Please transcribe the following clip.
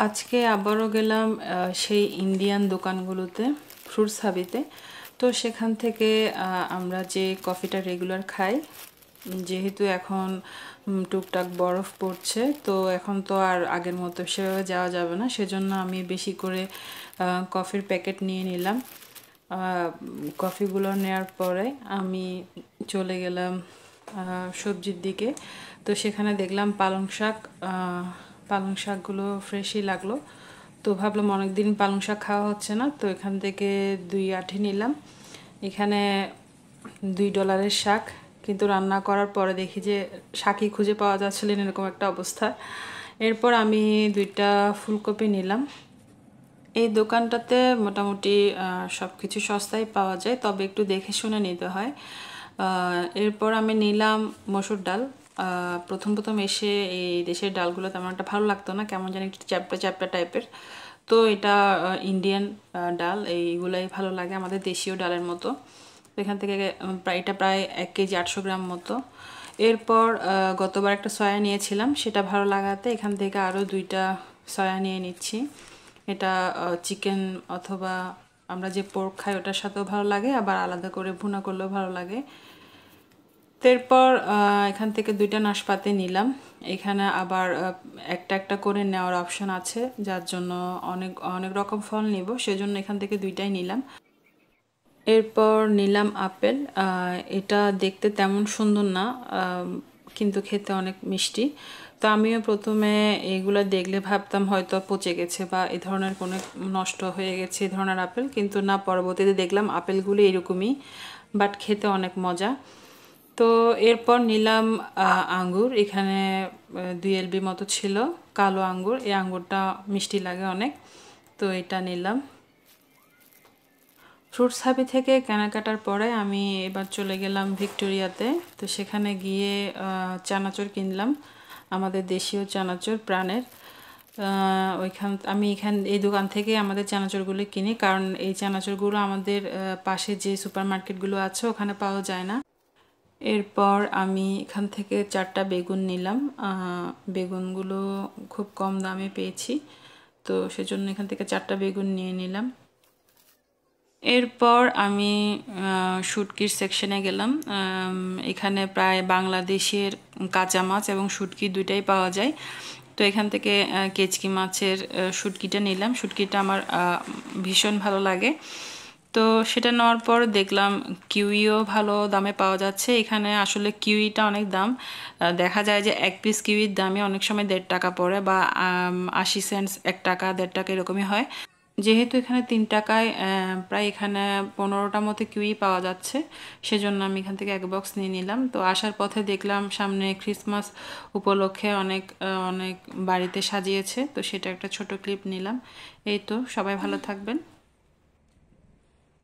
আজকে আবারও গেলাম সেই ইন্ডিয়ান দোকানগুলোতে, ফ্রুটস হাবিতে। তো সেখান থেকে আমরা যে কফিটা রেগুলার খাই, যেহেতু এখন টুকটাক বরফ পড়ছে, তো এখন তো আর আগের মতো সেভাবে যাওয়া যাবে না, সেজন্য আমি বেশি করে কফির প্যাকেট নিয়ে নিলাম। কফিগুলো নেওয়ার পরে আমি চলে গেলাম সবজির দিকে। তো সেখানে দেখলাম পালং শাকগুলো ফ্রেশই লাগলো। তো ভাবলাম অনেকদিন পালং শাক খাওয়া হচ্ছে না, তো এখান থেকে 2 আঁটি নিলাম। এখানে $2 শাক, কিন্তু রান্না করার পরে দেখি যে শাকই খুঁজে পাওয়া যাচ্ছিল না, এরকম একটা অবস্থা। এরপর আমি 2টা ফুলকপি নিলাম। এই দোকানটাতে মোটামুটি সব কিছু সস্তায় পাওয়া যায়, তবে একটু দেখে শুনে নিতে হয়। এরপর আমি নিলাম মসুর ডাল। প্রথম এসে এই দেশের ডালগুলো তেমন একটা ভালো লাগতো না, কেমন জানি একটু চ্যাপটা চ্যাপটা টাইপের। তো এটা ইন্ডিয়ান ডাল, এইগুলাই ভালো লাগে, আমাদের দেশীয় ডালের মতো। তো এখান থেকে এটা প্রায় 1 কেজি 800 গ্রাম মতো। এরপর গতবার একটা সয়া নিয়েছিলাম, সেটা ভালো লাগাতে এখান থেকে আরও 2টা সয়া নিয়ে নিচ্ছি। এটা চিকেন অথবা আমরা যে পোর্ক খাই ওটার সাথেও ভালো লাগে, আবার আলাদা করে ভুনা করলেও ভালো লাগে। এরপর এখান থেকে 2টা নাশপাতি নিলাম। এখানে আবার একটা একটা করে নেওয়ার অপশন আছে, যার জন্য অনেক অনেক রকম ফল নিব, সেজন্য এখান থেকে 2টাই নিলাম। এরপর নিলাম আপেল। এটা দেখতে তেমন সুন্দর না, কিন্তু খেতে অনেক মিষ্টি। তো আমিও প্রথমে এইগুলো দেখলে ভাবতাম হয়তো পচে গেছে বা এই ধরনের কোনো নষ্ট হয়ে গেছে এই ধরনের আপেল, কিন্তু না, পরবর্তীতে দেখলাম আপেলগুলো এরকমই, বাট খেতে অনেক মজা। তো এরপর নিলাম আঙ্গুর। এখানে 2 LB মতো ছিল কালো আঙ্গুর, এই আঙ্গুরটা মিষ্টি লাগে অনেক, তো এটা নিলাম। ফ্রুটস হাবি থেকে কেনাকাটার পরে আমি এবার চলে গেলাম ভিক্টোরিয়াতে। তো সেখানে গিয়ে চানাচুর কিনলাম, আমাদের দেশীয় চানাচুর প্রাণের। আমি এই দোকান থেকে আমাদের চানাচুরগুলো কিনি, কারণ এই চানাচুরগুলো আমাদের পাশে যে সুপার মার্কেটগুলো আছে ওখানে পাওয়া যায় না। এরপর আমি এখান থেকে 4টা বেগুন নিলাম। বেগুনগুলো খুব কম দামে পেয়েছি, তো সেজন্য এখান থেকে 4টা বেগুন নিয়ে নিলাম। এরপর আমি শুটকির সেকশনে গেলাম। এখানে প্রায় বাংলাদেশের কাঁচা মাছ এবং শুটকি 2টাই পাওয়া যায়। তো এখান থেকে কেচকি মাছের শুটকিটা নিলাম। শুটকিটা আমার ভীষণ ভালো লাগে। তো সেটা নেওয়ার পর দেখলাম কিউইও ভালো দামে পাওয়া যাচ্ছে। এখানে আসলে কিউইটা অনেক দাম, দেখা যায় যে 1 পিস কিউইর দামে অনেক সময় $1.50 পড়ে, বা 80 সেন্টস, 1 টাকা, $1.50 এরকমই হয়। যেহেতু এখানে 3 টাকায় প্রায় এখানে 15টা মতো কিউই পাওয়া যাচ্ছে, সেজন্য আমি এখান থেকে 1 বক্স নিয়ে নিলাম। তো আসার পথে দেখলাম সামনে ক্রিসমাস উপলক্ষে অনেক অনেক বাড়িতে সাজিয়েছে, তো সেটা একটা ছোট ক্লিপ নিলাম। এই তো, সবাই ভালো থাকবেন।